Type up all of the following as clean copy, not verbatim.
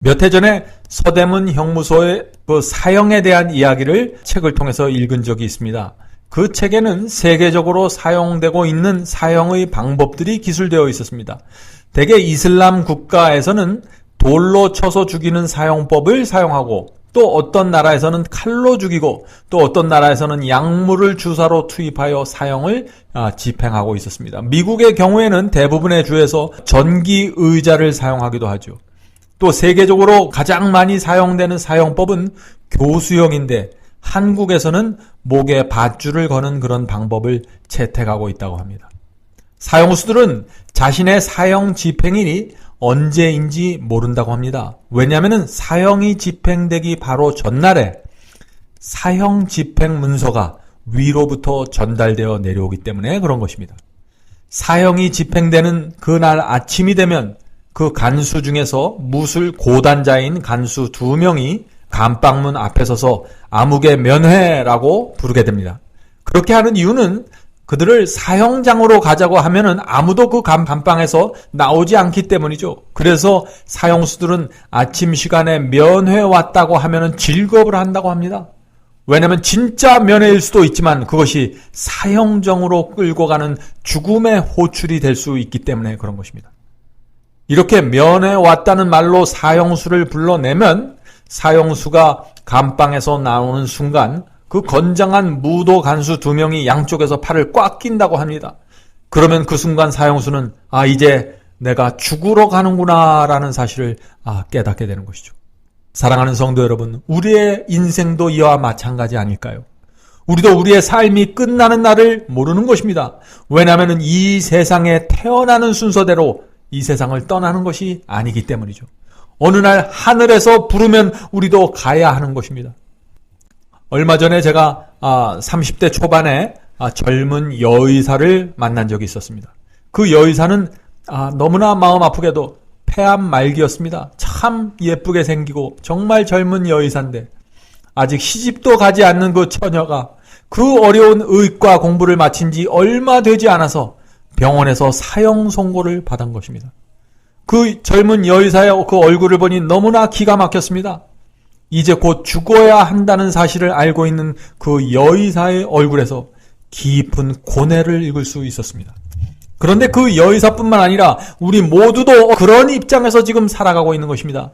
몇 해 전에 서대문 형무소의 그 사형에 대한 이야기를 책을 통해서 읽은 적이 있습니다. 그 책에는 세계적으로 사용되고 있는 사형의 방법들이 기술되어 있었습니다. 대개 이슬람 국가에서는 돌로 쳐서 죽이는 사형법을 사용하고, 또 어떤 나라에서는 칼로 죽이고, 또 어떤 나라에서는 약물을 주사로 투입하여 사형을 집행하고 있었습니다. 미국의 경우에는 대부분의 주에서 전기 의자를 사용하기도 하죠. 또 세계적으로 가장 많이 사용되는 사형법은 교수형인데, 한국에서는 목에 밧줄을 거는 그런 방법을 채택하고 있다고 합니다. 사형수들은 자신의 사형 집행일이 언제인지 모른다고 합니다. 왜냐하면 사형이 집행되기 바로 전날에 사형 집행 문서가 위로부터 전달되어 내려오기 때문에 그런 것입니다. 사형이 집행되는 그날 아침이 되면 그 간수 중에서 무술 고단자인 간수 2명이 감방문 앞에 서서 암흑의 면회라고 부르게 됩니다. 그렇게 하는 이유는 그들을 사형장으로 가자고 하면은 아무도 그 감방에서 나오지 않기 때문이죠. 그래서 사형수들은 아침 시간에 면회 왔다고 하면은 질겁을 한다고 합니다. 왜냐하면 진짜 면회일 수도 있지만 그것이 사형정으로 끌고 가는 죽음의 호출이 될 수 있기 때문에 그런 것입니다. 이렇게 면회 왔다는 말로 사형수를 불러내면 사형수가 감방에서 나오는 순간 그 건장한 무도 간수 2명이 양쪽에서 팔을 꽉 낀다고 합니다. 그러면 그 순간 사형수는 이제 내가 죽으러 가는구나 라는 사실을 깨닫게 되는 것이죠. 사랑하는 성도 여러분, 우리의 인생도 이와 마찬가지 아닐까요? 우리도 우리의 삶이 끝나는 날을 모르는 것입니다. 왜냐하면 이 세상에 태어나는 순서대로 이 세상을 떠나는 것이 아니기 때문이죠. 어느 날 하늘에서 부르면 우리도 가야 하는 것입니다. 얼마 전에 제가 30대 초반에 젊은 여의사를 만난 적이 있었습니다. 그 여의사는 너무나 마음 아프게도 폐암 말기였습니다. 참 예쁘게 생기고 정말 젊은 여의사인데 아직 시집도 가지 않는 그 처녀가 그 어려운 의과 공부를 마친 지 얼마 되지 않아서 병원에서 사형 선고를 받은 것입니다. 그 젊은 여의사의 그 얼굴을 보니 너무나 기가 막혔습니다. 이제 곧 죽어야 한다는 사실을 알고 있는 그 여의사의 얼굴에서 깊은 고뇌를 읽을 수 있었습니다. 그런데 그 여의사뿐만 아니라 우리 모두도 그런 입장에서 지금 살아가고 있는 것입니다.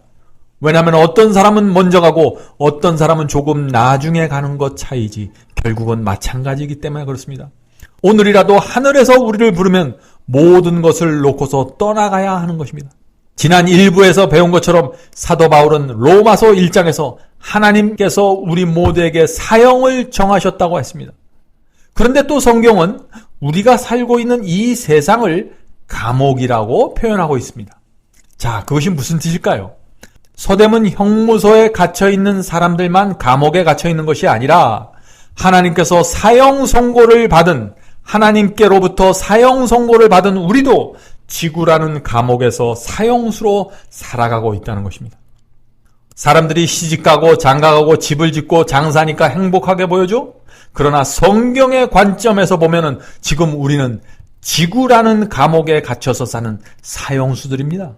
왜냐하면 어떤 사람은 먼저 가고 어떤 사람은 조금 나중에 가는 것 차이지 결국은 마찬가지이기 때문에 그렇습니다. 오늘이라도 하늘에서 우리를 부르면 모든 것을 놓고서 떠나가야 하는 것입니다. 지난 1부에서 배운 것처럼 사도 바울은 로마서 1장에서 하나님께서 우리 모두에게 사형을 정하셨다고 했습니다. 그런데 또 성경은 우리가 살고 있는 이 세상을 감옥이라고 표현하고 있습니다. 자, 그것이 무슨 뜻일까요? 서대문 형무소에 갇혀있는 사람들만 감옥에 갇혀있는 것이 아니라 하나님께서 사형 선고를 받은, 하나님께로부터 사형 선고를 받은 우리도 지구라는 감옥에서 사형수로 살아가고 있다는 것입니다. 사람들이 시집가고 장가가고 집을 짓고 장사하니까 행복하게 보여줘? 그러나 성경의 관점에서 보면은 지금 우리는 지구라는 감옥에 갇혀서 사는 사형수들입니다.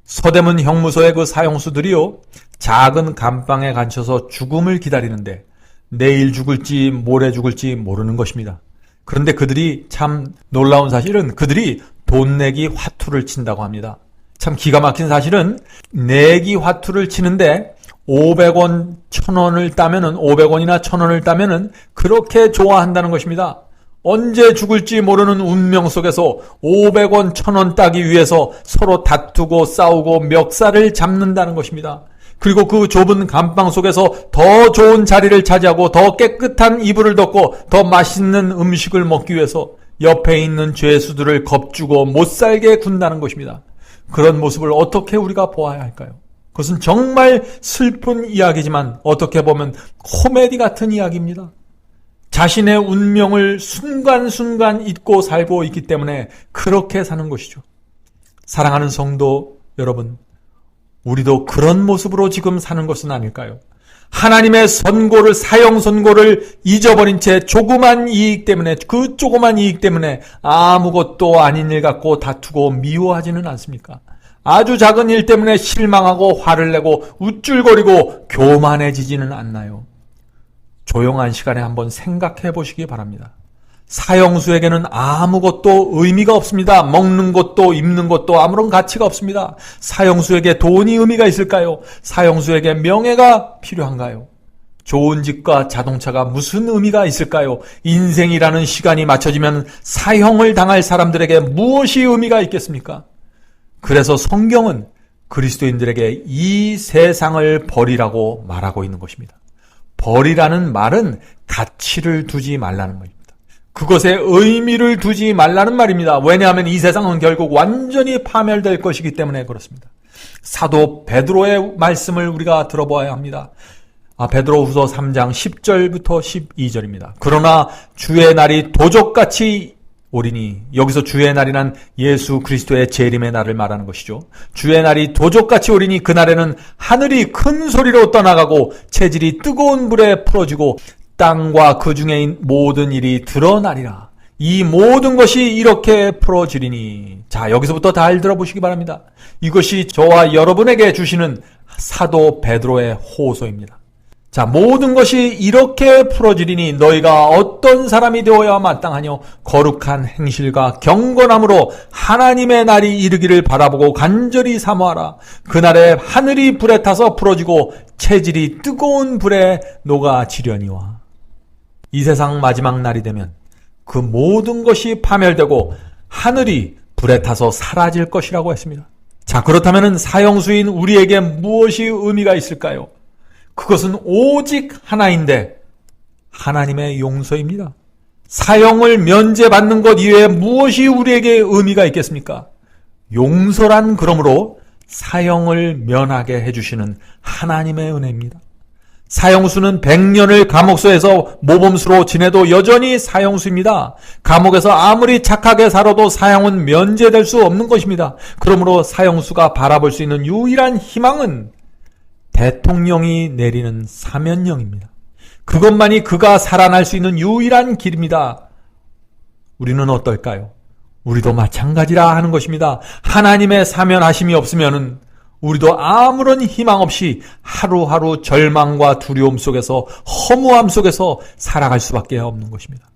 서대문 형무소의 그 사형수들이요, 작은 감방에 갇혀서 죽음을 기다리는데 내일 죽을지 모레 죽을지 모르는 것입니다. 그런데 그들이 참 놀라운 사실은 그들이 돈 내기 화투를 친다고 합니다. 참 기가 막힌 사실은 내기 화투를 치는데 500원, 1000원을 따면은 500원이나 1000원을 따면은 그렇게 좋아한다는 것입니다. 언제 죽을지 모르는 운명 속에서 500원, 1000원 따기 위해서 서로 다투고 싸우고 멱살을 잡는다는 것입니다. 그리고 그 좁은 감방 속에서 더 좋은 자리를 차지하고 더 깨끗한 이불을 덮고 더 맛있는 음식을 먹기 위해서 옆에 있는 죄수들을 겁주고 못살게 군다는 것입니다. 그런 모습을 어떻게 우리가 보아야 할까요? 그것은 정말 슬픈 이야기지만 어떻게 보면 코미디 같은 이야기입니다. 자신의 운명을 순간순간 잊고 살고 있기 때문에 그렇게 사는 것이죠. 사랑하는 성도 여러분, 우리도 그런 모습으로 지금 사는 것은 아닐까요? 하나님의 선고를, 사형 선고를 잊어버린 채 조그만 이익 때문에, 그 조그만 이익 때문에 아무것도 아닌 일 갖고 다투고 미워하지는 않습니까? 아주 작은 일 때문에 실망하고 화를 내고 우쭐거리고 교만해지지는 않나요? 조용한 시간에 한번 생각해 보시기 바랍니다. 사형수에게는 아무것도 의미가 없습니다. 먹는 것도 입는 것도 아무런 가치가 없습니다. 사형수에게 돈이 의미가 있을까요? 사형수에게 명예가 필요한가요? 좋은 집과 자동차가 무슨 의미가 있을까요? 인생이라는 시간이 맞춰지면 사형을 당할 사람들에게 무엇이 의미가 있겠습니까? 그래서 성경은 그리스도인들에게 이 세상을 버리라고 말하고 있는 것입니다. 버리라는 말은 가치를 두지 말라는 말입니다. 그것에 의미를 두지 말라는 말입니다. 왜냐하면 이 세상은 결국 완전히 파멸될 것이기 때문에 그렇습니다. 사도 베드로의 말씀을 우리가 들어보아야 합니다. 베드로후서 3장 10절부터 12절입니다. 그러나 주의 날이 도적같이 오리니, 여기서 주의 날이란 예수 그리스도의 재림의 날을 말하는 것이죠. 주의 날이 도적같이 오리니 그날에는 하늘이 큰 소리로 떠나가고 체질이 뜨거운 불에 풀어지고 땅과 그 중에 모든 일이 드러나리라. 이 모든 것이 이렇게 풀어지리니. 자, 여기서부터 잘 들어보시기 바랍니다. 이것이 저와 여러분에게 주시는 사도 베드로의 호소입니다. 자, 모든 것이 이렇게 풀어지리니 너희가 어떤 사람이 되어야 마땅하뇨? 거룩한 행실과 경건함으로 하나님의 날이 이르기를 바라보고 간절히 사모하라. 그날에 하늘이 불에 타서 풀어지고 체질이 뜨거운 불에 녹아지려니와. 이 세상 마지막 날이 되면 그 모든 것이 파멸되고 하늘이 불에 타서 사라질 것이라고 했습니다. 자, 그렇다면 사형수인 우리에게 무엇이 의미가 있을까요? 그것은 오직 하나인데 하나님의 용서입니다. 사형을 면제받는 것 이외에 무엇이 우리에게 의미가 있겠습니까? 용서란 그러므로 사형을 면하게 해주시는 하나님의 은혜입니다. 사형수는 100년을 감옥소에서 모범수로 지내도 여전히 사형수입니다. 감옥에서 아무리 착하게 살아도 사형은 면제될 수 없는 것입니다. 그러므로 사형수가 바라볼 수 있는 유일한 희망은 대통령이 내리는 사면령입니다. 그것만이 그가 살아날 수 있는 유일한 길입니다. 우리는 어떨까요? 우리도 마찬가지라 하는 것입니다. 하나님의 사면하심이 없으면은 우리도 아무런 희망 없이 하루하루 절망과 두려움 속에서, 허무함 속에서 살아갈 수밖에 없는 것입니다.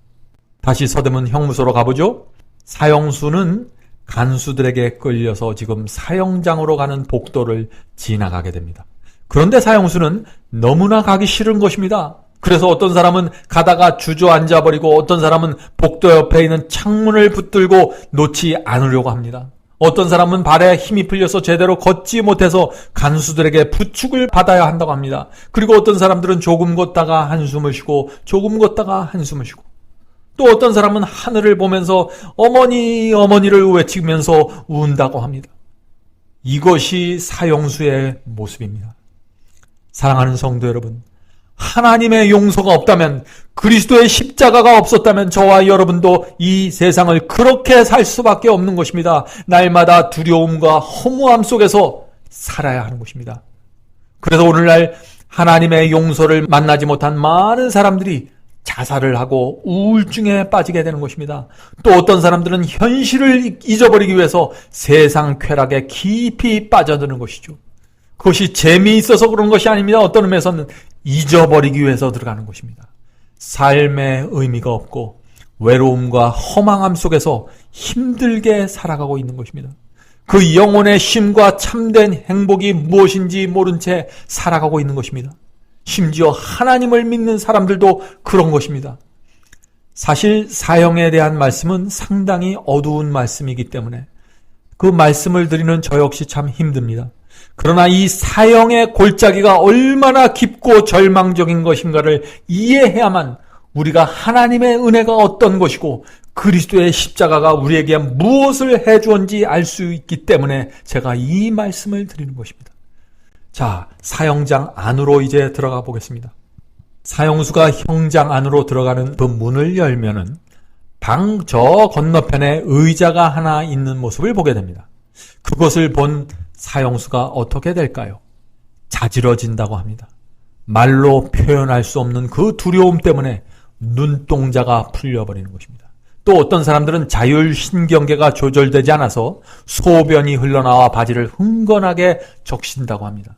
다시 서대문 형무소로 가보죠. 사형수는 간수들에게 끌려서 지금 사형장으로 가는 복도를 지나가게 됩니다. 그런데 사형수는 너무나 가기 싫은 것입니다. 그래서 어떤 사람은 가다가 주저앉아 버리고 어떤 사람은 복도 옆에 있는 창문을 붙들고 놓지 않으려고 합니다. 어떤 사람은 발에 힘이 풀려서 제대로 걷지 못해서 간수들에게 부축을 받아야 한다고 합니다. 그리고 어떤 사람들은 조금 걷다가 한숨을 쉬고 조금 걷다가 한숨을 쉬고, 또 어떤 사람은 하늘을 보면서 어머니 어머니를 외치면서 운다고 합니다. 이것이 사형수의 모습입니다. 사랑하는 성도 여러분, 하나님의 용서가 없다면, 그리스도의 십자가가 없었다면 저와 여러분도 이 세상을 그렇게 살 수밖에 없는 것입니다. 날마다 두려움과 허무함 속에서 살아야 하는 것입니다. 그래서 오늘날 하나님의 용서를 만나지 못한 많은 사람들이 자살을 하고 우울증에 빠지게 되는 것입니다. 또 어떤 사람들은 현실을 잊어버리기 위해서 세상 쾌락에 깊이 빠져드는 것이죠. 그것이 재미있어서 그런 것이 아닙니다. 어떤 의미에서는 잊어버리기 위해서 들어가는 것입니다. 삶의 의미가 없고 외로움과 허망함 속에서 힘들게 살아가고 있는 것입니다. 그 영혼의 쉼과 참된 행복이 무엇인지 모른 채 살아가고 있는 것입니다. 심지어 하나님을 믿는 사람들도 그런 것입니다. 사실 사형에 대한 말씀은 상당히 어두운 말씀이기 때문에 그 말씀을 드리는 저 역시 참 힘듭니다. 그러나 이 사형의 골짜기가 얼마나 깊고 절망적인 것인가를 이해해야만 우리가 하나님의 은혜가 어떤 것이고 그리스도의 십자가가 우리에게 무엇을 해주었는지 알 수 있기 때문에 제가 이 말씀을 드리는 것입니다. 자, 사형장 안으로 이제 들어가 보겠습니다. 사형수가 형장 안으로 들어가는 그 문을 열면은 방 저 건너편에 의자가 하나 있는 모습을 보게 됩니다. 그것을 본 사형수가 어떻게 될까요? 자지러진다고 합니다. 말로 표현할 수 없는 그 두려움 때문에 눈동자가 풀려버리는 것입니다. 또 어떤 사람들은 자율신경계가 조절되지 않아서 소변이 흘러나와 바지를 흥건하게 적신다고 합니다.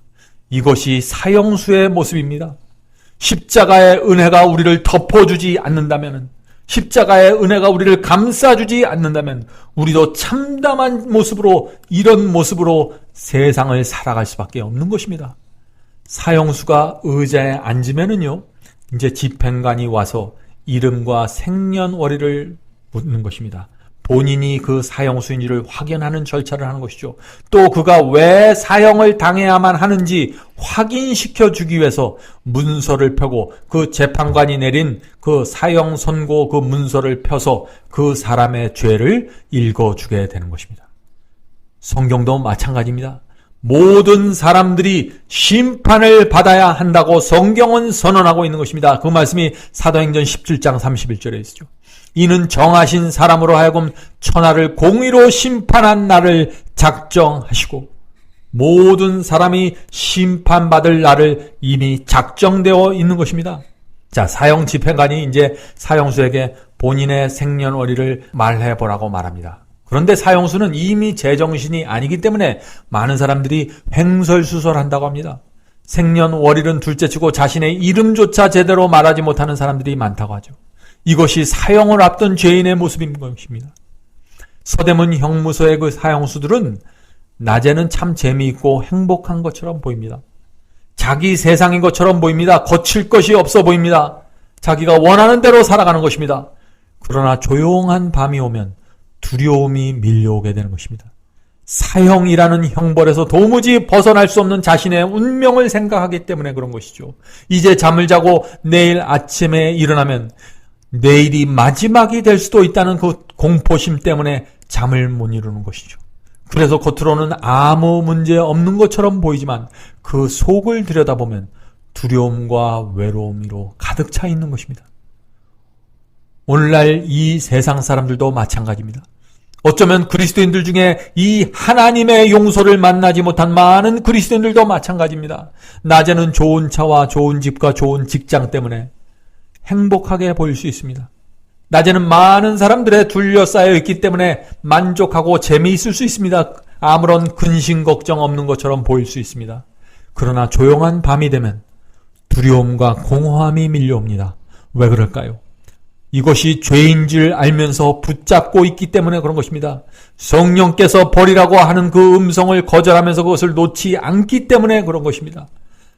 이것이 사형수의 모습입니다. 십자가의 은혜가 우리를 덮어주지 않는다면, 십자가의 은혜가 우리를 감싸주지 않는다면 우리도 참담한 모습으로, 이런 모습으로 세상을 살아갈 수밖에 없는 것입니다. 사형수가 의자에 앉으면은요, 이제 집행관이 와서 이름과 생년월일을 묻는 것입니다. 본인이 그 사형수인지를 확인하는 절차를 하는 것이죠. 또 그가 왜 사형을 당해야만 하는지 확인시켜 주기 위해서 문서를 펴고 그 재판관이 내린 그 사형 선고 그 문서를 펴서 그 사람의 죄를 읽어주게 되는 것입니다. 성경도 마찬가지입니다. 모든 사람들이 심판을 받아야 한다고 성경은 선언하고 있는 것입니다. 그 말씀이 사도행전 17장 31절에 있죠. 이는 정하신 사람으로 하여금 천하를 공의로 심판한 날을 작정하시고 모든 사람이 심판받을 날을 이미 작정되어 있는 것입니다. 자, 사형 집행관이 이제 사형수에게 본인의 생년월일을 말해보라고 말합니다. 그런데 사형수는 이미 제정신이 아니기 때문에 많은 사람들이 횡설수설한다고 합니다. 생년월일은 둘째치고 자신의 이름조차 제대로 말하지 못하는 사람들이 많다고 하죠. 이것이 사형을 앞둔 죄인의 모습인 것입니다. 서대문 형무소의 그 사형수들은 낮에는 참 재미있고 행복한 것처럼 보입니다. 자기 세상인 것처럼 보입니다. 거칠 것이 없어 보입니다. 자기가 원하는 대로 살아가는 것입니다. 그러나 조용한 밤이 오면 두려움이 밀려오게 되는 것입니다. 사형이라는 형벌에서 도무지 벗어날 수 없는 자신의 운명을 생각하기 때문에 그런 것이죠. 이제 잠을 자고 내일 아침에 일어나면 내일이 마지막이 될 수도 있다는 그 공포심 때문에 잠을 못 이루는 것이죠. 그래서 겉으로는 아무 문제 없는 것처럼 보이지만 그 속을 들여다보면 두려움과 외로움으로 가득 차 있는 것입니다. 오늘날 이 세상 사람들도 마찬가지입니다. 어쩌면 그리스도인들 중에 이 하나님의 용서를 만나지 못한 많은 그리스도인들도 마찬가지입니다. 낮에는 좋은 차와 좋은 집과 좋은 직장 때문에 행복하게 보일 수 있습니다. 낮에는 많은 사람들에 둘러싸여 있기 때문에 만족하고 재미있을 수 있습니다. 아무런 근심 걱정 없는 것처럼 보일 수 있습니다. 그러나 조용한 밤이 되면 두려움과 공허함이 밀려옵니다. 왜 그럴까요? 이것이 죄인 줄 알면서 붙잡고 있기 때문에 그런 것입니다. 성령께서 버리라고 하는 그 음성을 거절하면서 그것을 놓지 않기 때문에 그런 것입니다.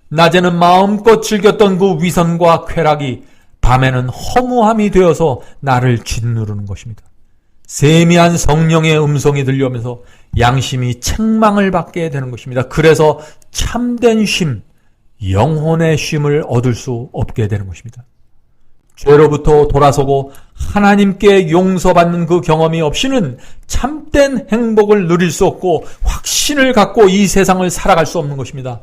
낮에는 마음껏 즐겼던 그 위선과 쾌락이 밤에는 허무함이 되어서 나를 짓누르는 것입니다. 세미한 성령의 음성이 들려오면서 양심이 책망을 받게 되는 것입니다. 그래서 참된 쉼, 영혼의 쉼을 얻을 수 없게 되는 것입니다. 죄로부터 돌아서고 하나님께 용서받는 그 경험이 없이는 참된 행복을 누릴 수 없고 확신을 갖고 이 세상을 살아갈 수 없는 것입니다.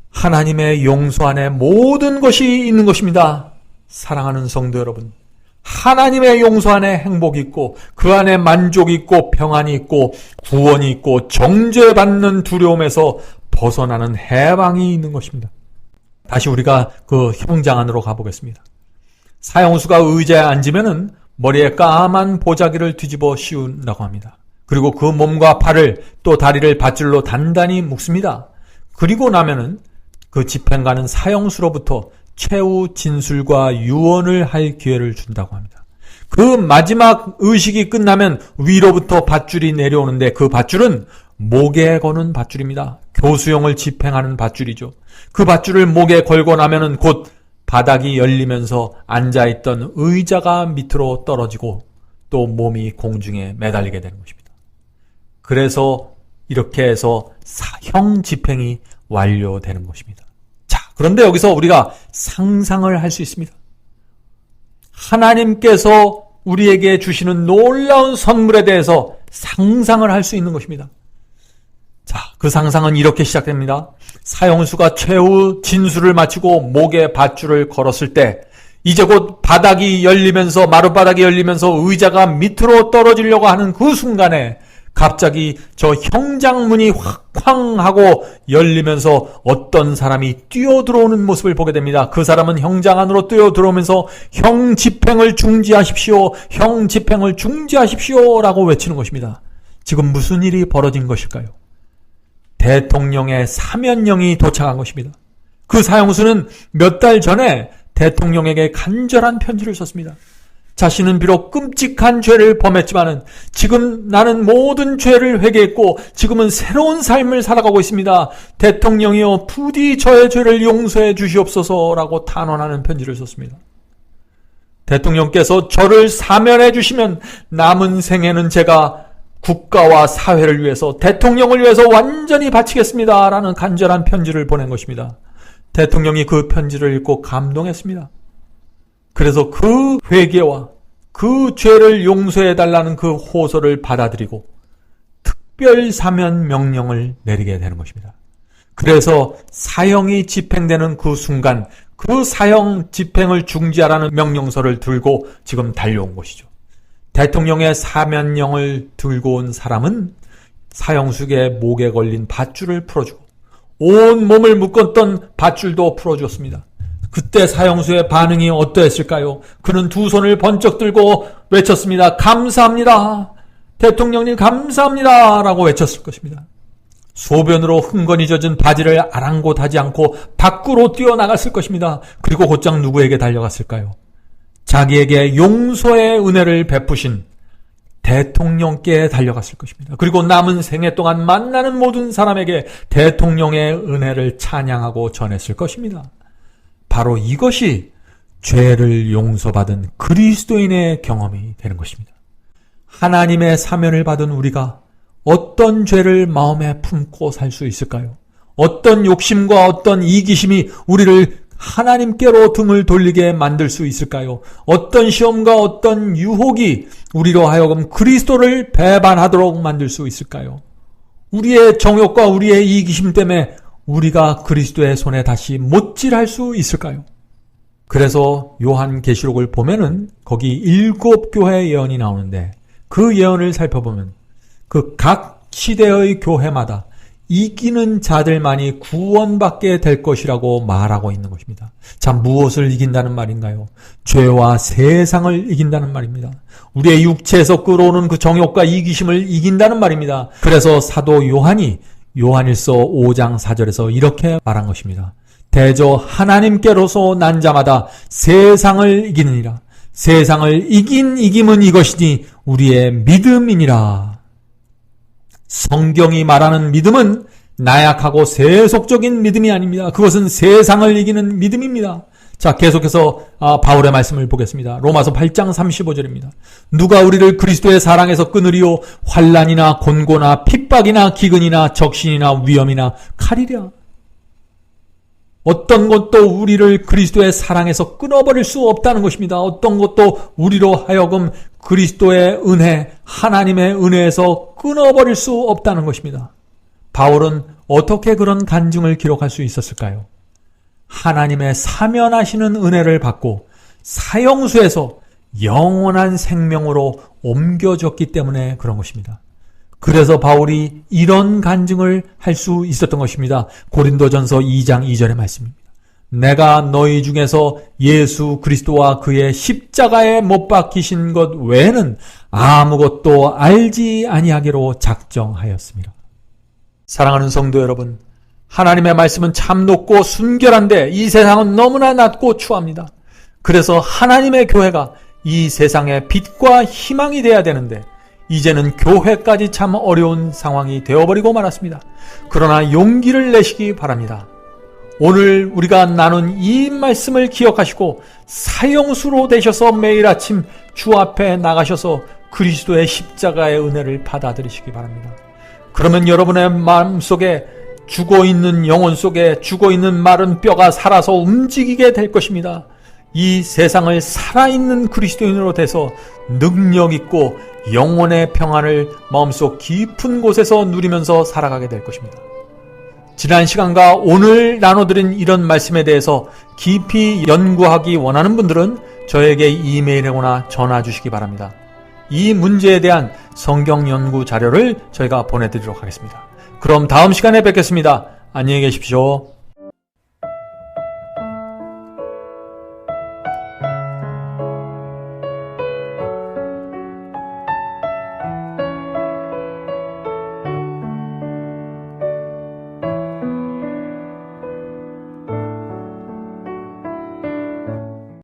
하나님의 용서 안에 모든 것이 있는 것입니다. 사랑하는 성도 여러분, 하나님의 용서 안에 행복이 있고 그 안에 만족이 있고 평안이 있고 구원이 있고 정죄받는 두려움에서 벗어나는 해방이 있는 것입니다. 다시 우리가 그 형장 안으로 가보겠습니다. 사형수가 의자에 앉으면은 머리에 까만 보자기를 뒤집어 씌운다고 합니다. 그리고 그 몸과 팔을 또 다리를 밧줄로 단단히 묶습니다. 그리고 나면은 그 집행관은 사형수로부터 최후 진술과 유언을 할 기회를 준다고 합니다. 그 마지막 의식이 끝나면 위로부터 밧줄이 내려오는데 그 밧줄은 목에 거는 밧줄입니다. 교수형을 집행하는 밧줄이죠. 그 밧줄을 목에 걸고 나면은 곧 바닥이 열리면서 앉아있던 의자가 밑으로 떨어지고 또 몸이 공중에 매달리게 되는 것입니다. 그래서 이렇게 해서 사형 집행이 완료되는 것입니다. 자, 그런데 여기서 우리가 상상을 할 수 있습니다. 하나님께서 우리에게 주시는 놀라운 선물에 대해서 상상을 할 수 있는 것입니다. 자, 그 상상은 이렇게 시작됩니다. 사형수가 최후 진술을 마치고 목에 밧줄을 걸었을 때 이제 곧 바닥이 열리면서 마룻바닥이 열리면서 의자가 밑으로 떨어지려고 하는 그 순간에 갑자기 저 형장문이 확쾅 하고 열리면서 어떤 사람이 뛰어들어오는 모습을 보게 됩니다. 그 사람은 형장 안으로 뛰어들어오면서 형 집행을 중지하십시오. 형 집행을 중지하십시오. 라고 외치는 것입니다. 지금 무슨 일이 벌어진 것일까요? 대통령의 사면령이 도착한 것입니다. 그 사형수는 몇 달 전에 대통령에게 간절한 편지를 썼습니다. 자신은 비록 끔찍한 죄를 범했지만은 지금 나는 모든 죄를 회개했고 지금은 새로운 삶을 살아가고 있습니다. 대통령이여 부디 저의 죄를 용서해 주시옵소서라고 탄원하는 편지를 썼습니다. 대통령께서 저를 사면해 주시면 남은 생에는 제가 국가와 사회를 위해서 대통령을 위해서 완전히 바치겠습니다. 라는 간절한 편지를 보낸 것입니다. 대통령이 그 편지를 읽고 감동했습니다. 그래서 그 회개와 그 죄를 용서해달라는 그 호소를 받아들이고 특별 사면 명령을 내리게 되는 것입니다. 그래서 사형이 집행되는 그 순간 그 사형 집행을 중지하라는 명령서를 들고 지금 달려온 것이죠. 대통령의 사면령을 들고 온 사람은 사형수의 목에 걸린 밧줄을 풀어주고 온 몸을 묶었던 밧줄도 풀어주었습니다. 그때 사형수의 반응이 어떠했을까요? 그는 두 손을 번쩍 들고 외쳤습니다. 감사합니다. 대통령님 감사합니다. 라고 외쳤을 것입니다. 소변으로 흥건히 젖은 바지를 아랑곳하지 않고 밖으로 뛰어나갔을 것입니다. 그리고 곧장 누구에게 달려갔을까요? 자기에게 용서의 은혜를 베푸신 대통령께 달려갔을 것입니다. 그리고 남은 생애 동안 만나는 모든 사람에게 대통령의 은혜를 찬양하고 전했을 것입니다. 바로 이것이 죄를 용서받은 그리스도인의 경험이 되는 것입니다. 하나님의 사면을 받은 우리가 어떤 죄를 마음에 품고 살 수 있을까요? 어떤 욕심과 어떤 이기심이 우리를 하나님께로 등을 돌리게 만들 수 있을까요? 어떤 시험과 어떤 유혹이 우리로 하여금 그리스도를 배반하도록 만들 수 있을까요? 우리의 정욕과 우리의 이기심 때문에 우리가 그리스도의 손에 다시 못질할 수 있을까요? 그래서 요한계시록을 보면은 거기 7교회 예언이 나오는데 그 예언을 살펴보면 그 각 시대의 교회마다 이기는 자들만이 구원받게 될 것이라고 말하고 있는 것입니다. 자, 무엇을 이긴다는 말인가요? 죄와 세상을 이긴다는 말입니다. 우리의 육체에서 끌어오는 그 정욕과 이기심을 이긴다는 말입니다. 그래서 사도 요한이 요한일서 5장 4절에서 이렇게 말한 것입니다. 대저 하나님께로서 난 자마다 세상을 이기느니라. 세상을 이긴 이김은 이것이니 우리의 믿음이니라. 성경이 말하는 믿음은 나약하고 세속적인 믿음이 아닙니다. 그것은 세상을 이기는 믿음입니다. 자, 계속해서 바울의 말씀을 보겠습니다. 로마서 8장 35절입니다. 누가 우리를 그리스도의 사랑에서 끊으리요? 환난이나 곤고나 핍박이나 기근이나 적신이나 위험이나 칼이랴. 어떤 것도 우리를 그리스도의 사랑에서 끊어버릴 수 없다는 것입니다. 어떤 것도 우리로 하여금 그리스도의 은혜, 하나님의 은혜에서 끊어버릴 수 없다는 것입니다. 바울은 어떻게 그런 간증을 기록할 수 있었을까요? 하나님의 사면하시는 은혜를 받고 사형수에서 영원한 생명으로 옮겨졌기 때문에 그런 것입니다. 그래서 바울이 이런 간증을 할 수 있었던 것입니다. 고린도전서 2장 2절의 말씀입니다. 내가 너희 중에서 예수 그리스도와 그의 십자가에 못 박히신 것 외에는 아무것도 알지 아니하기로 작정하였습니다. 사랑하는 성도 여러분, 하나님의 말씀은 참 높고 순결한데 이 세상은 너무나 낮고 추합니다. 그래서 하나님의 교회가 이 세상의 빛과 희망이 돼야 되는데 이제는 교회까지 참 어려운 상황이 되어버리고 말았습니다. 그러나 용기를 내시기 바랍니다. 오늘 우리가 나눈 이 말씀을 기억하시고 사형수로 되셔서 매일 아침 주 앞에 나가셔서 그리스도의 십자가의 은혜를 받아들이시기 바랍니다. 그러면 여러분의 마음속에 죽어있는 영혼 속에 죽어있는 마른 뼈가 살아서 움직이게 될 것입니다. 이 세상을 살아있는 그리스도인으로 돼서 능력있고 영혼의 평안을 마음속 깊은 곳에서 누리면서 살아가게 될 것입니다. 지난 시간과 오늘 나눠드린 이런 말씀에 대해서 깊이 연구하기 원하는 분들은 저에게 이메일이거나 전화 주시기 바랍니다. 이 문제에 대한 성경 연구 자료를 저희가 보내드리도록 하겠습니다. 그럼 다음 시간에 뵙겠습니다. 안녕히 계십시오.